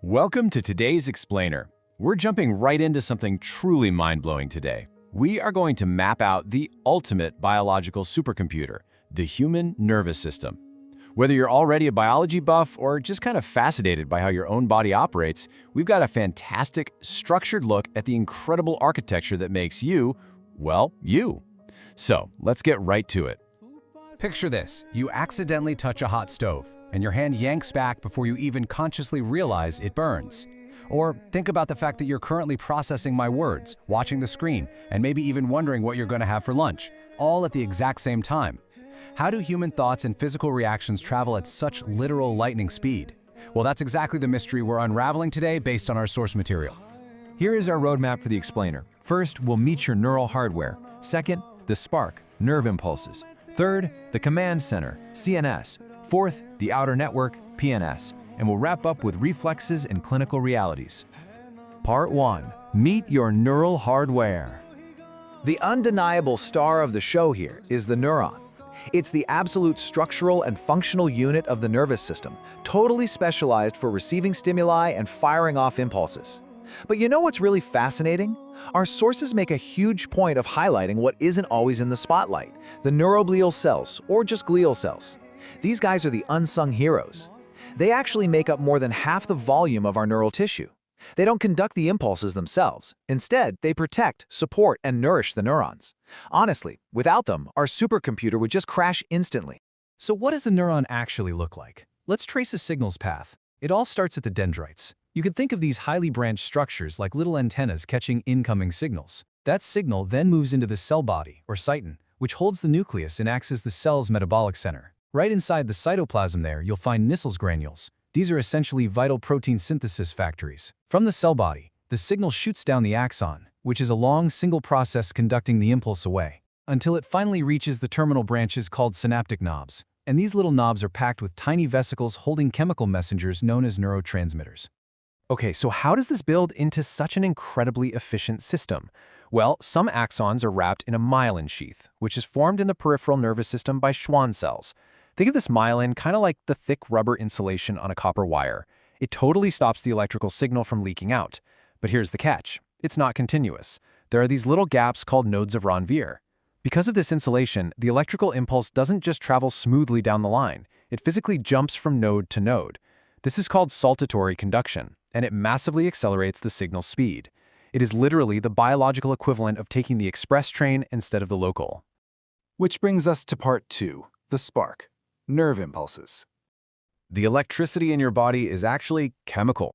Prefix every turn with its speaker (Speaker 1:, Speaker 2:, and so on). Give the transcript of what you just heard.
Speaker 1: Welcome to today's Explainer. We're jumping right into something truly mind-blowing today. We are going to map out the ultimate biological supercomputer, the human nervous system. Whether you're already a biology buff or just kind of fascinated by how your own body operates, we've got a fantastic, structured look at the incredible architecture that makes you, well, you. So let's get right to it.
Speaker 2: Picture this: you accidentally touch a hot stove, and your hand yanks back before you even consciously realize it burns. Or think about the fact that you're currently processing my words, watching the screen, and maybe even wondering what you're going to have for lunch, all at the exact same time. How do human thoughts and physical reactions travel at such literal lightning speed? Well, that's exactly the mystery we're unraveling today based on our source material.
Speaker 3: Here is our roadmap for the explainer. First, we'll meet your neural hardware. Second, the spark, nerve impulses. Third, the command center, CNS. Fourth, the outer network, PNS. And we'll wrap up with reflexes and clinical realities.
Speaker 4: Part 1. Meet your neural hardware.
Speaker 5: The undeniable star of the show here is the neuron. It's the absolute structural and functional unit of the nervous system, totally specialized for receiving stimuli and firing off impulses. But you know what's really fascinating? Our sources make a huge point of highlighting what isn't always in the spotlight: the neuroglial cells, or just glial cells. These guys are the unsung heroes. They actually make up more than half the volume of our neural tissue. They don't conduct the impulses themselves. Instead, they protect, support, and nourish the neurons. Honestly, without them, our supercomputer would just crash instantly.
Speaker 2: So what does a neuron actually look like? Let's trace a signal's path. It all starts at the dendrites. You could think of these highly branched structures like little antennas catching incoming signals. That signal then moves into the cell body, or cyton, which holds the nucleus and acts as the cell's metabolic center. Right inside the cytoplasm there, you'll find Nissel's granules. These are essentially vital protein synthesis factories. From the cell body, the signal shoots down the axon, which is a long single process conducting the impulse away, until it finally reaches the terminal branches called synaptic knobs. And these little knobs are packed with tiny vesicles holding chemical messengers known as neurotransmitters.
Speaker 6: Okay, so how does this build into such an incredibly efficient system? Well, some axons are wrapped in a myelin sheath, which is formed in the peripheral nervous system by Schwann cells. Think of this myelin kind of like the thick rubber insulation on a copper wire. It totally stops the electrical signal from leaking out. But here's the catch: it's not continuous. There are these little gaps called nodes of Ranvier. Because of this insulation, the electrical impulse doesn't just travel smoothly down the line. It physically jumps from node to node. This is called saltatory conduction, and it massively accelerates the signal speed. It is literally the biological equivalent of taking the express train instead of the local.
Speaker 7: Which brings us to part 2, the spark, nerve impulses.
Speaker 1: The electricity in your body is actually chemical.